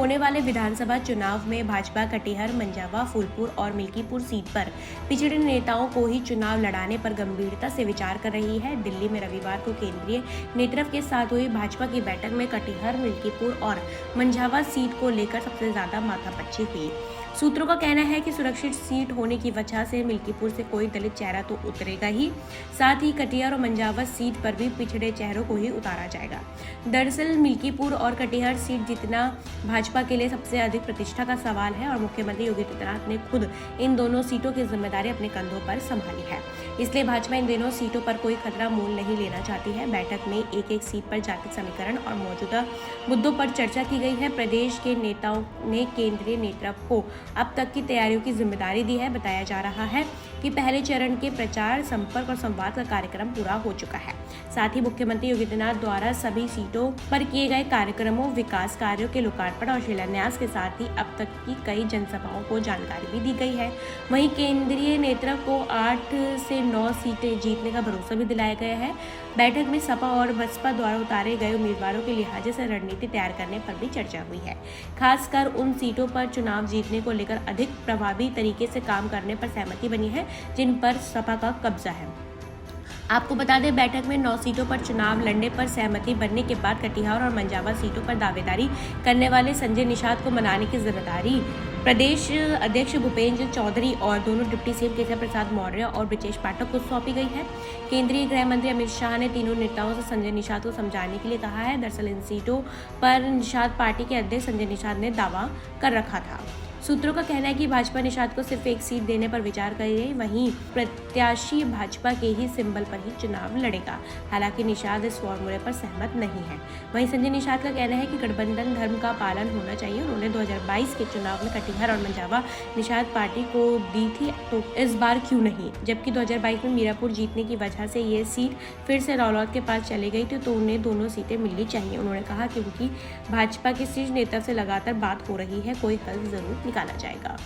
होने वाले विधानसभा चुनाव में भाजपा कटिहार, मंझावा, फूलपुर और मिल्कीपुर सीट पर पिछड़े नेताओं को ही चुनाव लड़ाने पर गंभीरता से विचार कर रही है। दिल्ली में रविवार को केंद्रीय नेतृत्व के साथ हुई भाजपा की बैठक में कटिहार, मिल्कीपुर और मंझावा सीट को लेकर सबसे ज्यादा माथापच्ची हुई। सूत्रों का कहना है कि सुरक्षित सीट होने की वजह से मिल्कीपुर से कोई दलित चेहरा तो उतरेगा ही, साथ ही कटिहार और मंझावा सीट पर भी पिछड़े चेहरों को ही उतारा जाएगा। दरअसल मिल्कीपुर और कटिहार सीट जीतना भाजपा के लिए सबसे अधिक प्रतिष्ठा का सवाल है और मुख्यमंत्री योगी आदित्यनाथ ने खुद इन दोनों सीटों की जिम्मेदारी अपने कंधों पर संभाली है। इसलिए भाजपा इन दोनों सीटों पर कोई खतरा मोल नहीं लेना चाहती है। बैठक में एक एक सीट पर जाति समीकरण और मौजूदा मुद्दों पर चर्चा की गई है। प्रदेश के नेताओं ने केंद्रीय नेतृत्व को अब तक की तैयारियों की जिम्मेदारी दी है। बताया जा रहा है कि पहले चरण के प्रचार, संपर्क और संवाद का कार्यक्रम पूरा हो चुका है। साथ ही मुख्यमंत्री योगी आदित्यनाथ द्वारा सभी सीटों पर किए गए कार्यक्रमों, विकास कार्यों के लोकार्पण और शिलान्यास के साथ ही अब तक की कई जनसभाओं को जानकारी भी दी गई है। वहीं केंद्रीय नेतृत्व को 8 से 9 सीटें जीतने का भरोसा भी दिलाया गया है। बैठक में सपा और बसपा द्वारा उतारे गए उम्मीदवारों के लिहाजे से रणनीति तैयार करने पर भी चर्चा हुई है। खासकर उन सीटों पर चुनाव जीतने को लेकर अधिक प्रभावी तरीके से काम करने पर सहमति बनी है जिन पर सपा का कब्जा है। आपको बता दें, बैठक में 9 सीटों पर चुनाव लड़ने पर सहमति बनने के बाद कटिहार और मंझावा सीटों पर दावेदारी करने वाले संजय निषाद को मनाने की जिम्मेदारी प्रदेश अध्यक्ष भूपेंद्र चौधरी और दोनों डिप्टी सीएम केशव प्रसाद मौर्य और ब्रजेश पाठक को सौंपी गई है। केंद्रीय गृह मंत्री अमित शाह ने तीनों नेताओं से संजय निषाद को समझाने के लिए कहा है। दरअसल इन सीटों पर निषाद पार्टी के अध्यक्ष संजय निषाद ने दावा कर रखा था। सूत्रों का कहना है कि भाजपा निषाद को सिर्फ एक सीट देने पर विचार कर रही है, वहीं प्रत्याशी भाजपा के ही सिंबल पर ही चुनाव लड़ेगा। हालांकि निषाद इस फॉर्मूले पर सहमत नहीं है। वहीं संजय निषाद का कहना है कि गठबंधन धर्म का पालन होना चाहिए। उन्होंने 2022 के चुनाव में कटिहार और मंझावा निषाद पार्टी को दी थी, तो इस बार क्यों नहीं। जबकि 2022 में मीरापुर जीतने की वजह से ये सीट फिर से रालोद के पास चली गई थी, तो उन्हें दोनों सीटें मिलनी चाहिए। उन्होंने कहा कि उनकी भाजपा के शीर्ष नेता से लगातार बात हो रही है, कोई हल जरूर निकाला जाएगा।